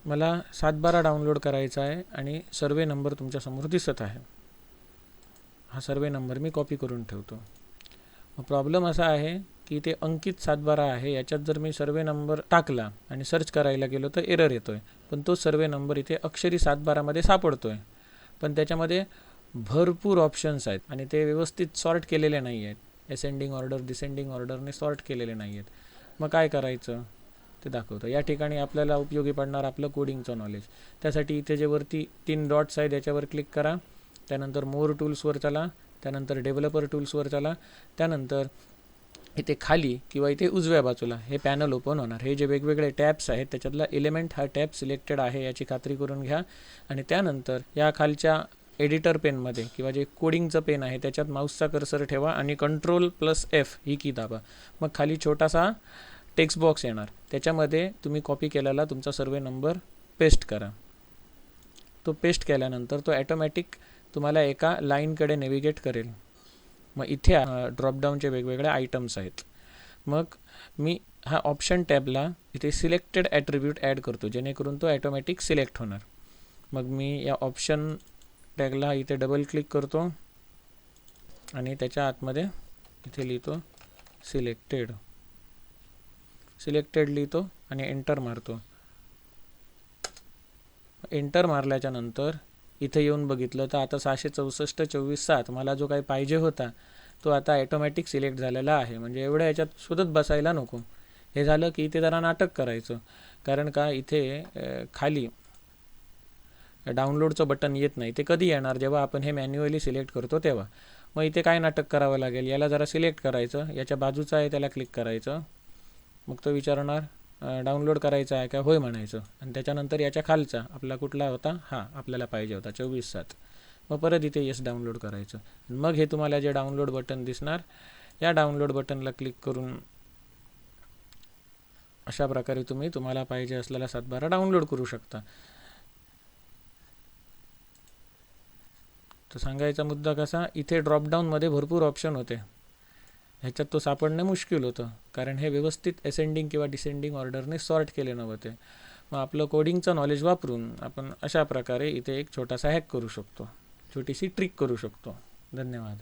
मला 712 डाउनलोड करायचा आहे आणि सर्वे नंबर तुमच्यासमोर दिसत आहे. हा सर्वे नंबर मी कॉपी करून ठेवतो. मग प्रॉब्लेम असा आहे की ते अंकित 712 आहे. याच्यात जर मी सर्वे नंबर टाकला आणि सर्च करायला गेलो तर एरर येतो आहे. पण तो सर्वे नंबर इथे अक्षरी 712मध्ये सापडतो आहे. पण त्याच्यामध्ये भरपूर ऑप्शन्स आहेत आणि ते व्यवस्थित सॉर्ट केलेले नाही आहेत. असेंडिंग ऑर्डर डिसेंडिंग ऑर्डरने सॉर्ट केलेले नाही आहेत. मग काय करायचं ते दाखवतं. या ठिकाणी आपल्याला उपयोगी पडणार आपलं कोडिंगचं नॉलेज. त्यासाठी इथे जे वरती 3 डॉट्स आहेत याच्यावर क्लिक करा. त्यानंतर मोर टूल्सवर चला. त्यानंतर डेव्हलपर टूल्सवर चला. त्यानंतर इथे खाली किंवा इथे उजव्या बाजूला हे पॅनल ओपन होणार. हे जे वेगवेगळे टॅब्स आहेत त्याच्यातला एलिमेंट हा टॅब सिलेक्टेड आहे याची खात्री करून घ्या. आणि त्यानंतर या खालच्या एडिटर पेनमध्ये किंवा जे कोडिंगचं पेन आहे त्याच्यात माऊसचा कर्सर ठेवा आणि Ctrl+F ही की दाबा. मग खाली छोटासा टेक्स्ट बॉक्स येणार. त्याच्यामध्ये तुम्ही कॉपी केलेला तुमचा सर्वे नंबर पेस्ट करा. तो पेस्ट केल्यानंतर तो ॲटोमॅटिक तुम्हाला एका लाईनकडे नेव्हिगेट करेल. मग इथे ड्रॉपडाऊनचे वेगवेगळे आयटम्स आहेत. मग मी हा ऑप्शन टॅबला इथे सिलेक्टेड ॲट्रिब्यूट ॲड करतो जेणेकरून तो ॲटोमॅटिक सिलेक्ट होणार. मग मी या ऑप्शन टॅगला इथे डबल क्लिक करतो आणि त्याच्या आतमध्ये इथे लिहितो सिलेक्टेड लिहितो आणि एंटर मारतो. एंटर मारल्याच्या नंतर इथे येऊन बघितलं तर आता 664.24.7 मला जो काही पाहिजे होता तो आता ॲटोमॅटिक सिलेक्ट झालेला आहे. म्हणजे एवढ्या याच्यात शोधत बसायला नको. हे झालं की इथे जरा नाटक करायचं. कारण का इथे खाली डाउनलोडचं बटन येत नाही. ते कधी येणार जेव्हा आपण हे मॅन्युअली सिलेक्ट करतो तेव्हा. मग इथे काय नाटक करावं लागेल. याला जरा सिलेक्ट करायचं. याच्या बाजूचं आहे त्याला क्लिक करायचं. मग तो विचारणार डाउनलोड करायचा आहे का. होय म्हणायचं. आणि त्याच्यानंतर याच्या खालचा आपला कुठला होता हा आपल्याला पाहिजे होता 24/7. मग परत इथे येस डाउनलोड करायचं. मग हे तुम्हाला जे डाउनलोड बटन दिसणार या डाउनलोड बटनला क्लिक करून अशा प्रकारे तुम्हाला पाहिजे असलेला 712 डाउनलोड करू शकता. तर सांगायचा मुद्दा कसा इथे ड्रॉपडाऊनमध्ये भरपूर ऑप्शन होते. ह्याच्यात तो सापडणं मुश्किल होतं कारण हे व्यवस्थित असेंडिंग किंवा डिसेंडिंग ऑर्डरने सॉर्ट केले नव्हते. मग आपलं कोडिंगचं नॉलेज वापरून आपण अशा प्रकारे इथे एक छोटासा हॅक करू शकतो. छोटीशी ट्रिक करू शकतो. धन्यवाद.